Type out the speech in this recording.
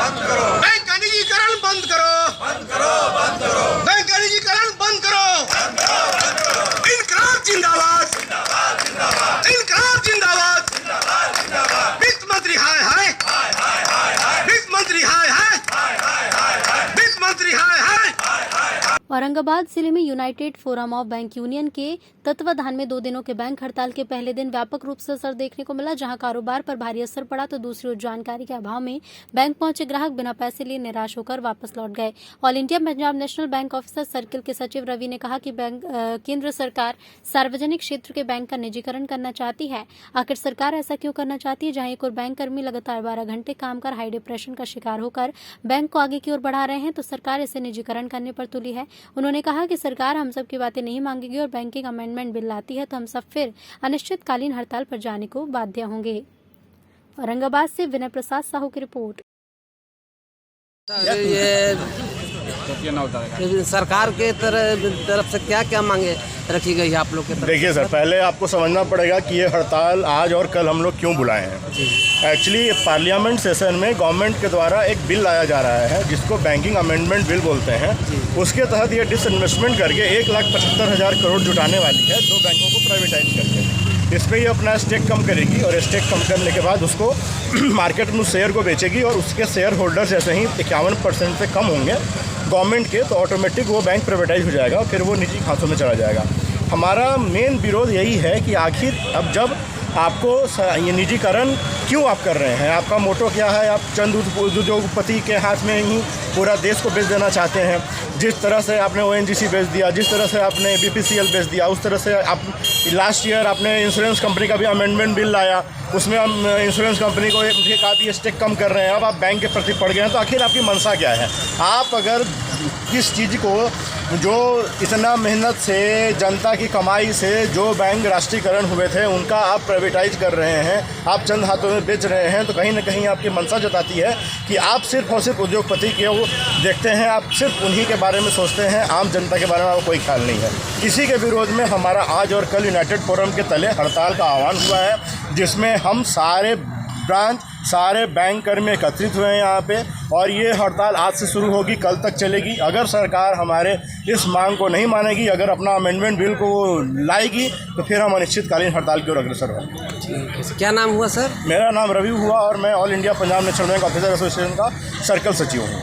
Bank का निजीकरण बंद करो, बैंक का निजीकरण बंद करो। इनकलाब जिंदाबाद, इनकलाब जिंदाबाद। वित्त मंत्री हाय हाय, वित्त मंत्री हाय हाय, वित्त मंत्री हाय हाय। औरंगाबाद जिले में United forum of bank union के तत्वाधान में 2 दिनों के बैंक हड़ताल के पहले दिन व्यापक रूप से असर देखने को मिला, जहां कारोबार पर भारी असर पड़ा तो दूसरी ओर जानकारी के अभाव में बैंक पहुंचे ग्राहक बिना पैसे लिए निराश होकर वापस लौट गए। All India Punjab national bank officer circle के सचिव रवि ने कहा कि केंद्र सरकार सार्वजनिक क्षेत्र के बैंक का निजीकरण करना चाहती है। आखिर सरकार ऐसा क्यों करना चाहती है, जहाँ एक और बैंक कर्मी लगातार 12 घंटे काम कर हाई डिप्रेशन का शिकार होकर बैंक को आगे की ओर बढ़ा रहे हैं, तो सरकार इसे निजीकरण करने पर तुली है। उन्होंने कहा कि सरकार हम सब की बातें नहीं मांगेगी और बैंकिंग अमेंडमेंट बिल लाती है तो हम सब फिर अनिश्चितकालीन हड़ताल पर जाने को बाध्य होंगे। औरंगाबाद से विनय प्रसाद साहू की रिपोर्ट। ये सरकार के तरफ से क्या क्या मांगे रखी गई है आप लोग के तरफ? देखिए सर, पहले आपको समझना पड़ेगा कि ये हड़ताल आज और कल हम लोग क्यों बुलाए हैं। एक्चुअली पार्लियामेंट सेशन में गवर्नमेंट के द्वारा एक बिल लाया जा रहा है जिसको बैंकिंग अमेंडमेंट बिल बोलते हैं। उसके तहत ये डिसइन्वेस्टमेंट करके 1,75,000 करोड़ जुटाने वाली है 2 बैंकों को प्राइवेटाइज करके। इस पर ये अपना स्टेक कम करेगी और स्टेक कम करने के बाद उसको मार्केट में उस शेयर को बेचेगी और उसके शेयर होल्डर जैसे ही 51% से कम होंगे गवर्नमेंट के, तो ऑटोमेटिक वो बैंक प्राइवेटाइज हो जाएगा और फिर वो निजी खातों में चला जाएगा। हमारा मेन विरोध यही है कि आखिर अब जब आपको ये निजीकरण क्यों आप कर रहे हैं, आपका मोटो क्या है? आप चंद उद्योगपति के हाथ में ही पूरा देश को बेच देना चाहते हैं। जिस तरह से आपने ONGC बेच दिया, जिस तरह से आपने BPCL बेच दिया, उस तरह से आप लास्ट ईयर आपने इंश्योरेंस कंपनी का भी अमेंडमेंट बिल लाया, उसमें हम इंश्योरेंस कंपनी को का भी स्टेक कम कर रहे हैं। अब आप बैंक के प्रति पड़ गए हैं, तो आखिर आपकी मंशा क्या है? आप अगर किस चीज़ को जो इतना मेहनत से जनता की कमाई से जो बैंक राष्ट्रीयकरण हुए थे उनका आप प्राइवेटाइज कर रहे हैं, आप चंद हाथों में बेच रहे हैं, तो कहीं ना कहीं आपकी मंशा जताती है कि आप सिर्फ और सिर्फ उद्योगपति के वो देखते हैं, आप सिर्फ उन्हीं के बारे में सोचते हैं, आम जनता के बारे में आपको कोई ख्याल नहीं है। इसी के विरोध में हमारा आज और कल यूनाइटेड फोरम के तले हड़ताल का आह्वान हुआ है, जिसमें हम सारे ब्रांच, सारे बैंक कर्मी एकत्रित हुए हैं यहाँ पे, और ये हड़ताल आज से शुरू होगी, कल तक चलेगी। अगर सरकार हमारे इस मांग को नहीं मानेगी, अगर अपना अमेंडमेंट बिल को लाएगी, तो फिर हम अनिश्चितकालीन हड़ताल की ओर अग्रसर होंगे। क्या नाम हुआ सर? मेरा नाम रवि हुआ और मैं all India Punjab national bank officer association का सर्कल सचिव हूँ।